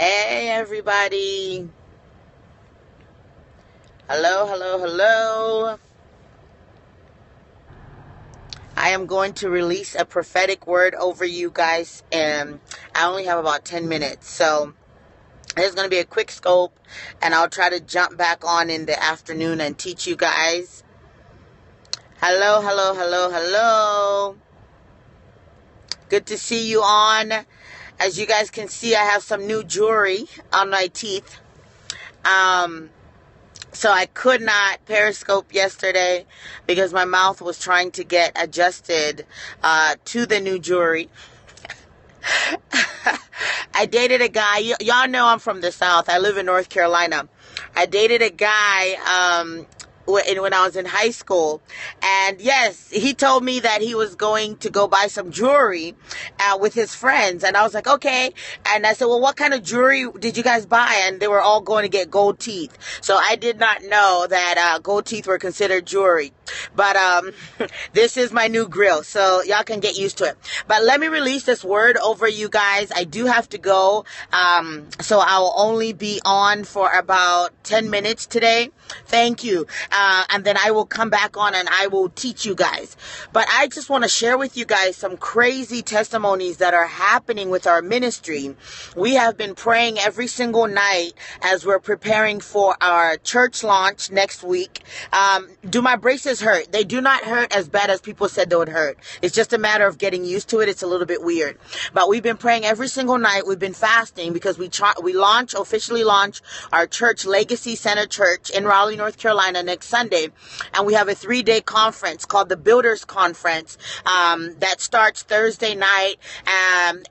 Hey everybody. Hello, hello, hello. I am going to release a prophetic word over you guys, and I only have about 10 minutes. So there's going to be a quick scope, and I'll try to jump back on in the afternoon and teach you guys. Hello, hello, hello, hello. Good to see you on. As you guys can see, I have some new jewelry on my teeth. So I could not Periscope yesterday because my mouth was trying to get adjusted to the new jewelry. I dated a guy. Y'all know I'm from the South. I live in North Carolina. I dated a guy when I was in high school, and yes, he told me that he was going to go buy some jewelry with his friends, and I was like, okay. And I said, well, what kind of jewelry did you guys buy? And they were all going to get gold teeth. So I did not know that gold teeth were considered jewelry. But this is my new grill, so y'all can get used to it. But let me release this word over you guys. I do have to go, so I'll only be on for about 10 minutes today. Thank you. And then I will come back on and I will teach you guys. But I just want to share with you guys some crazy testimonies that are happening with our ministry. We have been praying every single night as we're preparing for our church launch next week. Do my braces hurt? They do not hurt as bad as people said they would hurt. It's just a matter of getting used to it. It's a little bit weird. But we've been praying every single night. We've been fasting because we officially launch our church, Legacy Center Church in Raleigh, North Carolina next Sunday. And we have a 3-day conference called the Builders Conference that starts Thursday night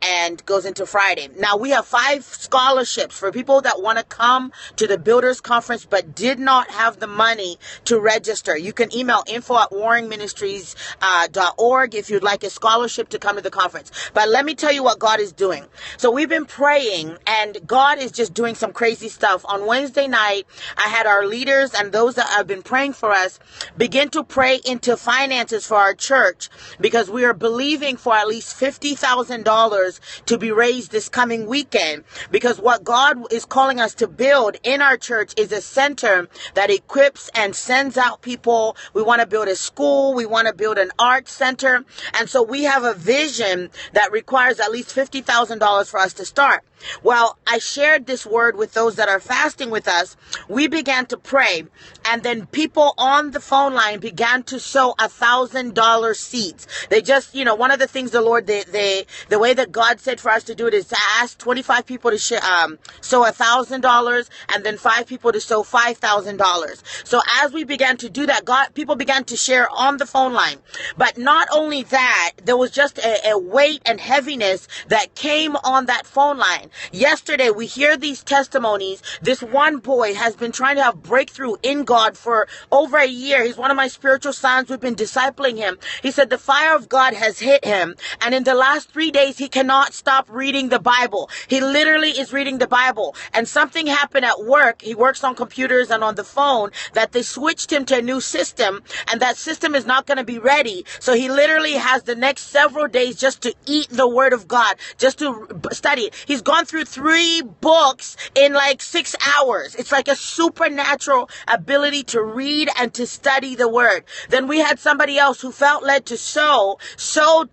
and goes into Friday. Now we have 5 scholarships for people that want to come to the Builders Conference but did not have the money to register. You can email info@warringministries.org if you'd like a scholarship to come to the conference. But let me tell you what God is doing. So we've been praying, and God is just doing some crazy stuff. On Wednesday night, I had our leaders and those that have been praying for us begin to pray into finances for our church, because we are believing for at least $50,000 to be raised this coming weekend, because what God is calling us to build in our church is a center that equips and sends out people. We want to build a school. We want to build an art center. And so we have a vision that requires at least $50,000 for us to start. Well, I shared this word with those that are fasting with us. We began to pray, and then people on the phone line began to sow $1,000 seeds. They just, one of the things the Lord, the way that God said for us to do it is to ask 25 people to sow $1,000, and then 5 people to sow $5,000. So as we began to do that, people began to share on the phone line. But not only that, there was just a weight and heaviness that came on that phone line. Yesterday, we hear these testimonies. This one boy has been trying to have breakthrough in God for over a year. He's one of my spiritual sons. We've been discipling him. He said the fire of God has hit him. And in the last 3 days, he cannot stop reading the Bible. He literally is reading the Bible. And something happened at work. He works on computers and on the phone, that they switched him to a new system. And that system is not going to be ready. So he literally has the next several days just to eat the Word of God, just to study it. He's gone through 3 books in like 6 hours. It's like a supernatural ability to read and to study the Word. Then we had somebody else who felt led to sow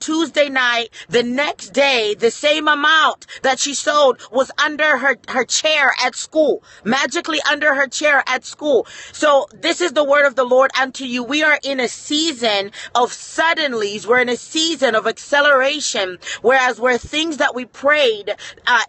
Tuesday night. The next day, the same amount that she sowed was under her chair at school, magically under her chair at school. So this is the word of the Lord unto you. We are in a season of suddenlies. We're in a season of acceleration, whereas where things that we prayed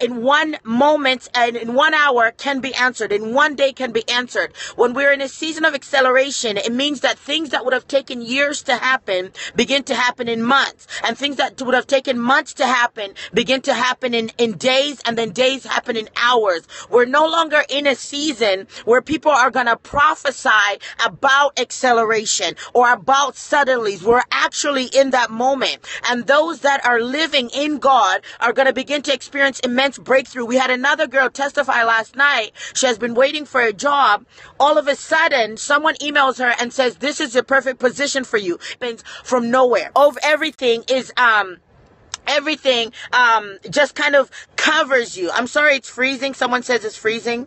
in one moment and in 1 hour can be answered, in 1 day can be answered. When we're in a season of acceleration, it means that things that would have taken years to happen begin to happen in months, and things that would have taken months to happen begin to happen in days, and then days happen in hours. We're no longer in a season where people are going to prophesy about acceleration or about suddenlies. We're actually in that moment, and those that are living in God are going to begin to experience immense breakthrough. We had another girl testify last night. She has been waiting for a job. All of a sudden, someone emails her and says, this is the perfect position for you. From nowhere. Everything is everything just kind of covers you. I'm sorry, it's freezing. Someone says it's freezing.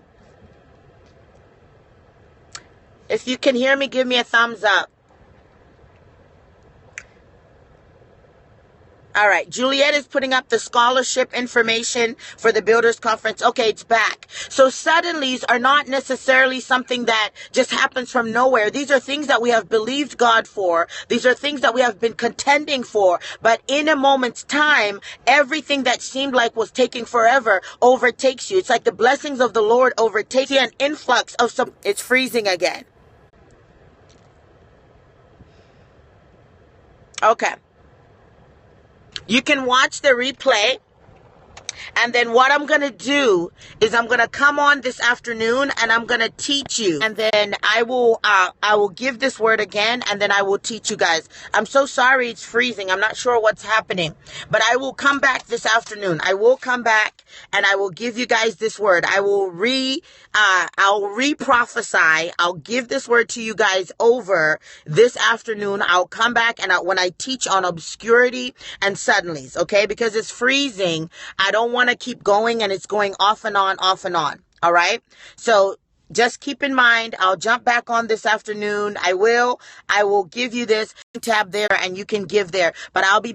If you can hear me, give me a thumbs up. All right, Juliet is putting up the scholarship information for the Builders Conference. Okay, it's back. So suddenlies are not necessarily something that just happens from nowhere. These are things that we have believed God for. These are things that we have been contending for. But in a moment's time, everything that seemed like was taking forever overtakes you. It's like the blessings of the Lord overtake you, an influx of some. It's freezing again. Okay. You can watch the replay. And then what I'm going to do is I'm going to come on this afternoon and I'm going to teach you. And then I will give this word again and then I will teach you guys. I'm so sorry it's freezing. I'm not sure what's happening. But I will come back this afternoon. I will come back and I will give you guys this word. I'll re-prophesy. I'll give this word to you guys over this afternoon. I'll come back and when I teach on obscurity and suddenlies, okay? Because it's freezing. I don't want to keep going and it's going off and on, off and on. All right. So just keep in mind, I'll jump back on this afternoon. I will give you this tab there and you can give there, but I'll be